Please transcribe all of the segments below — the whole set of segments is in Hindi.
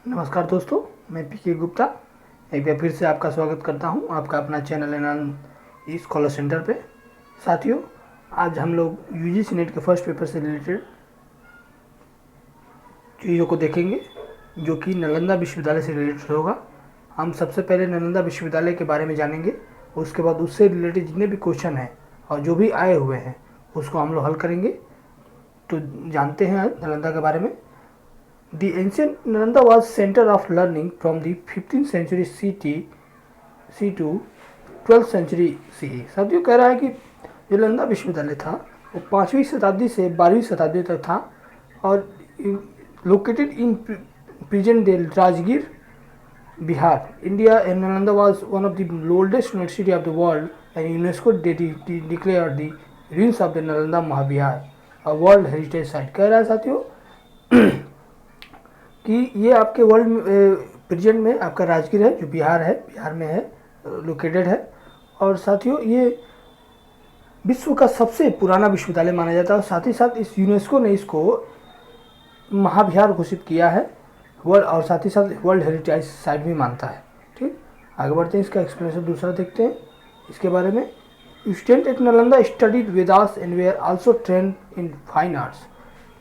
नमस्कार दोस्तों, मैं पीके गुप्ता एक बार फिर से आपका स्वागत करता हूं आपका अपना चैनल एनआन स्कॉलर सेंटर पे। साथियों, आज हम लोग यूजीसी नेट के फर्स्ट पेपर से रिलेटेड चीज़ों को देखेंगे जो कि नालंदा विश्वविद्यालय से रिलेटेड होगा। हम सबसे पहले नालंदा विश्वविद्यालय के बारे में जानेंगे, उसके बाद उससे रिलेटेड जितने भी क्वेश्चन हैं और जो भी आए हुए हैं उसको हम लोग हल करेंगे। तो जानते हैं नालंदा के बारे में। The ancient Nalanda was center of learning from the 15th century C to 12th century CE। साथियों, कह रहा है कि जो नालंदा विश्वविद्यालय था वो 5वीं शताब्दी से 12वीं शताब्दी तक था और located in present day Rajgir, Bihar, India. And Nalanda was one of the oldest university of the world and UNESCO declared the ruins of the Nalanda Mahabihar a World Heritage Site। कह रहा है साथियों कि ये आपके वर्ल्ड प्रेजेंट में आपका राजगीर है जो बिहार में है, लोकेटेड है। और साथियों, ये विश्व का सबसे पुराना विश्वविद्यालय माना जाता है और साथ ही साथ इस यूनेस्को ने इसको महाविहार घोषित किया है वर्ल्ड, और साथ ही साथ वर्ल्ड हेरिटेज साइट भी मानता है। ठीक, आगे बढ़ते हैं, इसका एक्सप्लेनेशन दूसरा देखते हैं इसके बारे में। Student at Nalanda studied Vedas and where also trend in fine arts,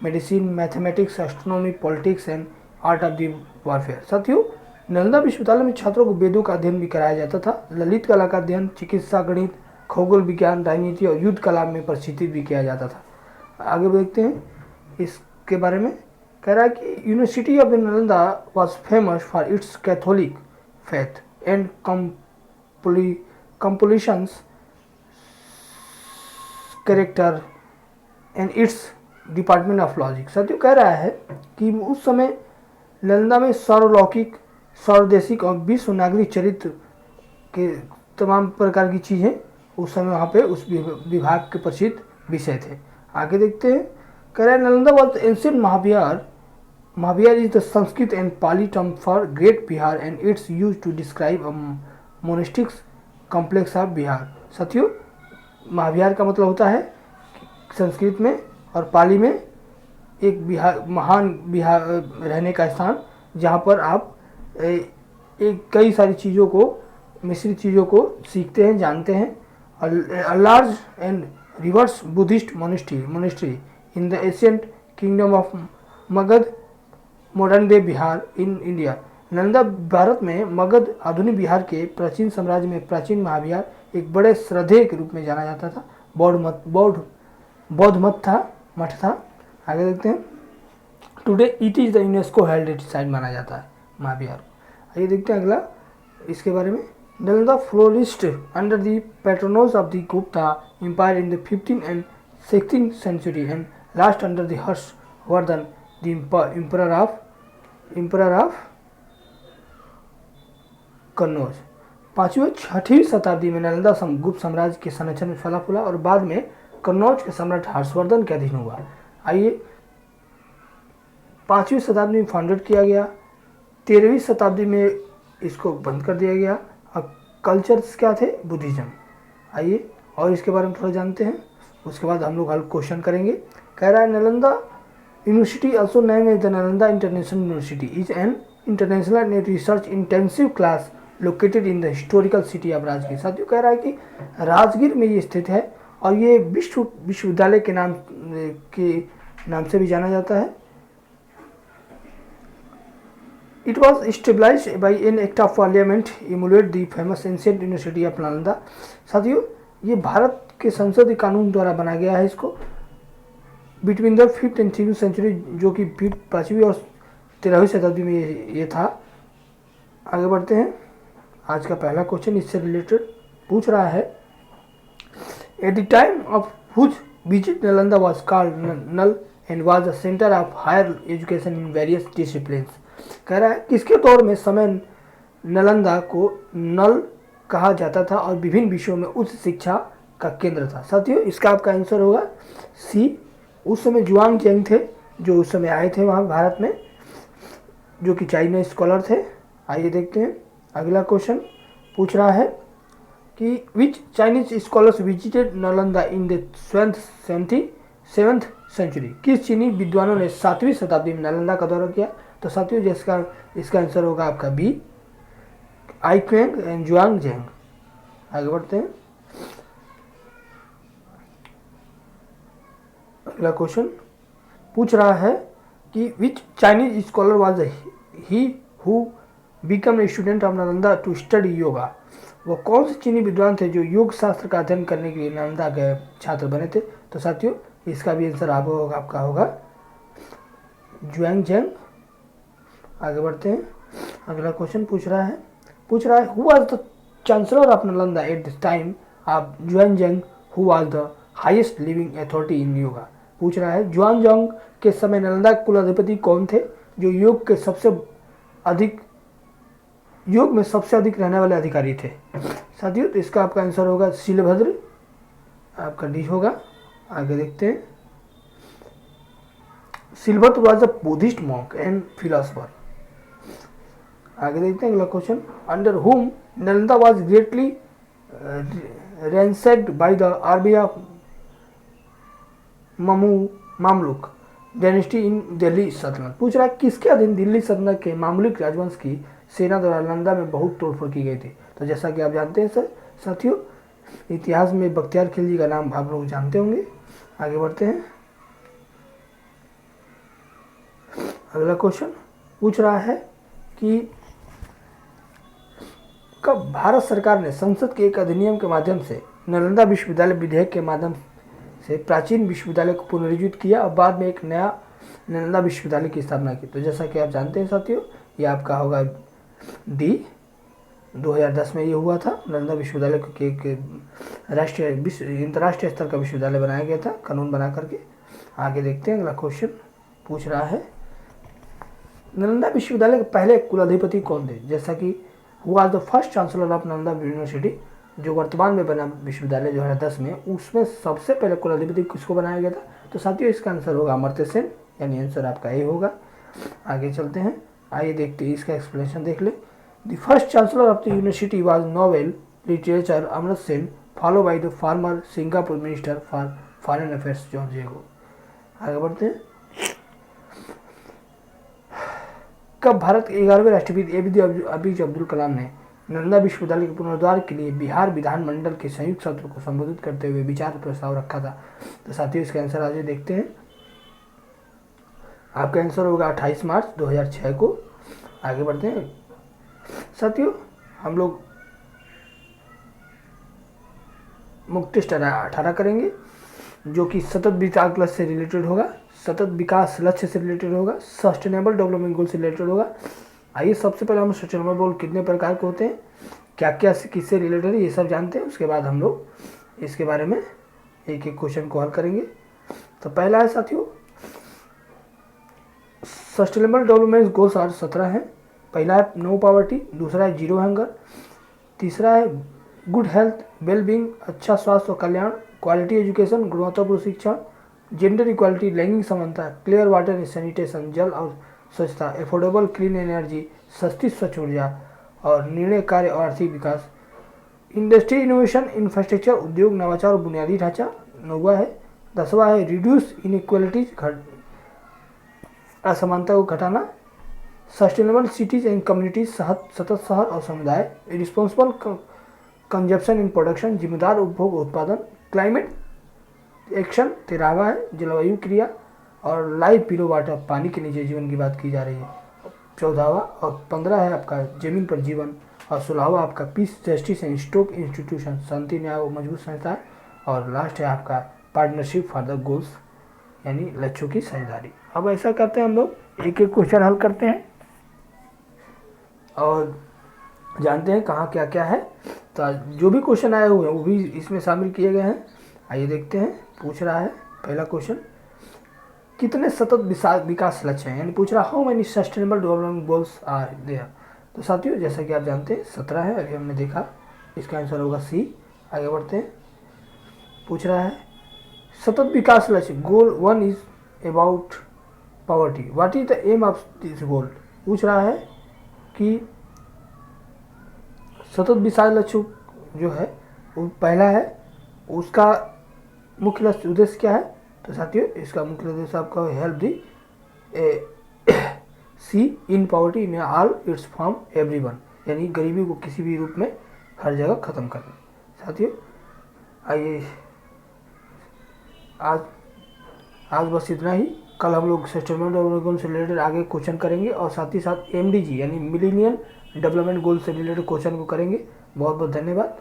medicine, mathematics, astronomy, politics and art of the warfare. साथियों, नालंदा विश्वविद्यालय में छात्रों को वेदों का अध्ययन भी कराया जाता था, ललित कला का अध्ययन, चिकित्सा, गणित, खगोल विज्ञान, राजनीति और युद्ध कला में प्रशिक्षित भी किया जाता था। आगे देखते हैं इसके बारे में। कह रहा है कि university of Nalanda was famous for its catholic faith and cosmopolitans character and its department of logic. साथियों, कह रहा है कि उस समय नालंदा में सार्वलौकिक, सार्वदेशिक और विश्व नागरिक चरित्र के तमाम प्रकार की चीज़ें उस समय वहाँ पे उस विभाग के प्रसिद्ध विषय थे। आगे देखते हैं। कह रहा है Nalanda was ancient mahavihara. Mahavihara is the Sanskrit and Pali term for great vihara and it's use to describe a monastics complex of vihara. साथियों, महाविहार का मतलब होता है संस्कृत में और पाली में एक महान बिहार रहने का स्थान, जहाँ पर आप एक कई सारी चीज़ों को, मिश्रित चीज़ों को सीखते हैं, जानते हैं। Large and reverse Buddhist monastery in the ancient kingdom of Magadh, modern day Bihar in India. Nalanda Bharat में मगध आधुनिक बिहार के प्राचीन साम्राज्य में प्राचीन महाविहार एक बड़े श्रद्धेय के रूप में जाना जाता था। बौद्ध मठ था। आगे देखते हैं। Today it is the UNESCO heritage site माना जाता है महाविहार को। आइए देखते हैं अगला इसके बारे में। Nalanda flourished under the patronage of the Gupta empire in the 15th and 16th century and last under the Harshavardhana the emperor of Kannauj. 5वीं और 6वीं शताब्दी में नालंदा गुप्त साम्राज्य के संरक्षण में फला फूला और बाद में कन्नौज के सम्राट हर्षवर्धन के अधीन हुआ। आइए, 5वीं शताब्दी में फाउंडेड किया गया, 13वीं शताब्दी में इसको बंद कर दिया गया। अब कल्चर्स क्या थे? बुद्धिज्म। आइए और इसके बारे में थोड़ा जानते हैं, उसके बाद हम लोग हल क्वेश्चन करेंगे। कह रहा है Nalanda university also name as the Nalanda international university is an international and research intensive class located in the historical city of Rajgir. साथियों, कह रहा है कि राजगीर में ये स्थित है और ये विश्वविद्यालय के नाम से भी जाना जाता है। It was stabilised by an act of parliament emulate the famous ancient university of Nalanda. साथियों, ये भारत के संसदीय कानून द्वारा बनाया गया है इसको between the 5th and 3rd century, जो कि 5वीं और 13वीं शताब्दी में ये था। आगे बढ़ते हैं। आज का पहला क्वेश्चन इससे रिलेटेड पूछ रहा है। At the time of whose visit Nalanda was called नल and was a center of higher education in various disciplines। कह रहा है किसके दौर में समय नालंदा को नल कहा जाता था और विभिन्न विषयों में उच्च शिक्षा का केंद्र था। साथियों, इसका आपका आंसर होगा सी। उस समय जुआंग जेंग थे जो उस समय आए थे वहाँ भारत में, जो कि चाइनीज स्कॉलर थे। आइए देखते हैं अगला क्वेश्चन पूछ रहा है कि which Chinese scholars visited Nalanda in the 7th century. किस चीनी विद्वानों ने 7वीं शताब्दी में नालंदा का दौरा किया? तो साथियों जिसका इसका आंसर होगा आपका बी, आई क्वेंग एंड जुआंग जेंग। आगे बढ़ते हैं। अगला क्वेश्चन पूछ रहा है कि which Chinese scholar was he who become a student of Nalanda to study yoga. वो कौन से चीनी विद्वान थे जो योग शास्त्र का अध्ययन करने के लिए नालंदा के छात्र बने थे। तो साथियों इसका भी आंसर आपका होगा जुआंग जेंग। आगे बढ़ते हैं। अगला क्वेश्चन पूछ रहा है who was the chancellor of Nalanda at this time of Xuanzang who was the highest living authority in yoga. पूछ रहा है जुआंग जेंग के समय नालंदा के कुलाधिपति कौन थे जो योग में सबसे अधिक रहने वाले अधिकारी थे। साथियों तो इसका आपका आंसर होगा शीलभद्र, आपका डी होगा। आगे देखते हैं। Shilabhadra was a Buddhist monk and philosopher. आगे देखते हैं अगला question. Under whom Nalanda was greatly ransacked by the army of Mamluk dynasty in Delhi सल्तनत। पूछ रहा है किसके अधीन दिल्ली सल्तनत के मामलुक राजवंश की सेना द्वारा नालंदा में बहुत तोड़फोड़ की गई थी। तो जैसा कि आप जानते हैं साथियों इतिहास में बख्तियार खिलजी का नाम आप लोग जानते होंगे। आगे बढ़ते हैं। अगला क्वेश्चन पूछ रहा है कि कब भारत सरकार ने संसद के एक अधिनियम के माध्यम से नालंदा विश्वविद्यालय विधेयक के माध्यम से प्राचीन विश्वविद्यालय को पुनर्जीवित किया और बाद में एक नया नालंदा विश्वविद्यालय की स्थापना की। तो जैसा कि आप जानते हैं साथियों ये आपका होगा डी, 2010 में ये हुआ था। नालंदा विश्वविद्यालय को एक अंतर्राष्ट्रीय स्तर का विश्वविद्यालय बनाया गया था कानून बना करके। आगे देखते हैं। अगला क्वेश्चन पूछ रहा है नालंदा विश्वविद्यालय के पहले कुलाधिपति कौन थे। जैसा कि was the first chancellor of Nalanda university, जो वर्तमान में बना विश्वविद्यालय 2010 में, उसमें सबसे पहले कुलाधिपति किसको बनाया गया था। तो साथियों इसका आंसर होगा अमर्त्य सेन, यानी आंसर आपका ए होगा। आगे चलते हैं। आइए देखते हैं इसका एक्सप्लेनेशन देख ले। The first chancellor of the university was Nobel literature Amartya Sen, follow by the former Singapore minister for foreign affairs John जेगो। आगे बढ़ते हैं। कब भारत के 11वें राष्ट्रपति APJ अब्दुल कलाम ने नालंदा विश्वविद्यालय के पुनरुद्धार के लिए बिहार विधानमंडल के संयुक्त सत्र को संबोधित करते हुए विचार प्रस्ताव रखा था। तो साथियों इसका आंसर आज देखते हैं। आपका आंसर होगा 28 मार्च 2006 को। आगे बढ़ते हैं साथियों। हम लोग मुख्य टेस्ट 18 करेंगे जो कि सतत विकास लक्ष्य से रिलेटेड होगा, सतत विकास लक्ष्य से रिलेटेड होगा, सस्टेनेबल डेवलपमेंट गोल से रिलेटेड होगा। आइए सबसे पहले हम सस्टेनेबल गोल कितने प्रकार के होते हैं, क्या क्या किससे रिलेटेड है, ये सब जानते हैं। उसके बाद हम लोग इसके बारे में एक एक क्वेश्चन को हल करेंगे। तो पहला है साथियों सस्टेनेबल डेवलपमेंट गोल्स और 17 हैं। पहला है नो पॉवर्टी, दूसरा है जीरो हंगर, तीसरा है गुड हेल्थ वेलबींग, अच्छा स्वास्थ्य और कल्याण, क्वालिटी एजुकेशन गुणवत्तापूर्ण शिक्षा, जेंडर इक्वालिटी लैंगिक समानता, क्लियर वाटर एंड सैनिटेशन जल और स्वच्छता, एफोर्डेबल क्लीन एनर्जी सस्ती स्वच्छ ऊर्जा और निर्णय कार्य और आर्थिक विकास, इंडस्ट्री इनोवेशन इंफ्रास्ट्रक्चर उद्योग नवाचार और बुनियादी ढांचा 9वां है। 10वां है रिड्यूस इनइक्वालिटीज असमानता को घटाना, सस्टेनेबल सिटीज एंड कम्युनिटीज सतत शहर और समुदाय, रिस्पॉन्सिबल कंजप्शन इन प्रोडक्शन जिम्मेदार उपभोग उत्पादन, क्लाइमेट एक्शन 13वां है जलवायु क्रिया और लाइव बिलो वाटर पानी के नीचे जीवन की बात की जा रही है 14वां, और 15 है आपका जमीन पर जीवन, और 16वां आपका peace justice and strong institution शांति न्याय और मजबूत संस्थाएं, और लास्ट है आपका पार्टनरशिप फॉर द गोल्स यानी लक्ष्यों की साझेदारी। अब ऐसा करते हैं हम लोग एक एक क्वेश्चन हल करते हैं और जानते हैं कहाँ क्या क्या है। तो जो भी क्वेश्चन आए हुए हैं वो भी इसमें शामिल किए गए हैं। आइए देखते हैं। पूछ रहा है पहला क्वेश्चन कितने सतत विकास लक्ष्य हैं, यानी पूछ रहा how many sustainable development goals are there. तो साथियों जैसा कि आप जानते हैं 17 है, अभी हमने देखा, इसका आंसर होगा सी। आगे बढ़ते हैं। पूछ रहा है सतत विकास लक्ष्य goal 1 is about poverty, what is the aim of this goal. पूछ रहा है कि सतत विकास लक्ष्य जो है वो पहला है, उसका मुख्य लक्ष्य उद्देश्य क्या है। तो साथियों इसका मुख्य उद्देश्य आपका help the sea in poverty in all its form everyone, यानी गरीबी को किसी भी रूप में हर जगह ख़त्म करना। साथियों आइए आज बस इतना ही। कल हम लोग सस्टेनेबल डेवलपमेंट से रिलेटेड आगे क्वेश्चन करेंगे और साथ ही साथ MDG यानी मिलेनियम डेवलपमेंट गोल से रिलेटेड क्वेश्चन को करेंगे। बहुत बहुत धन्यवाद।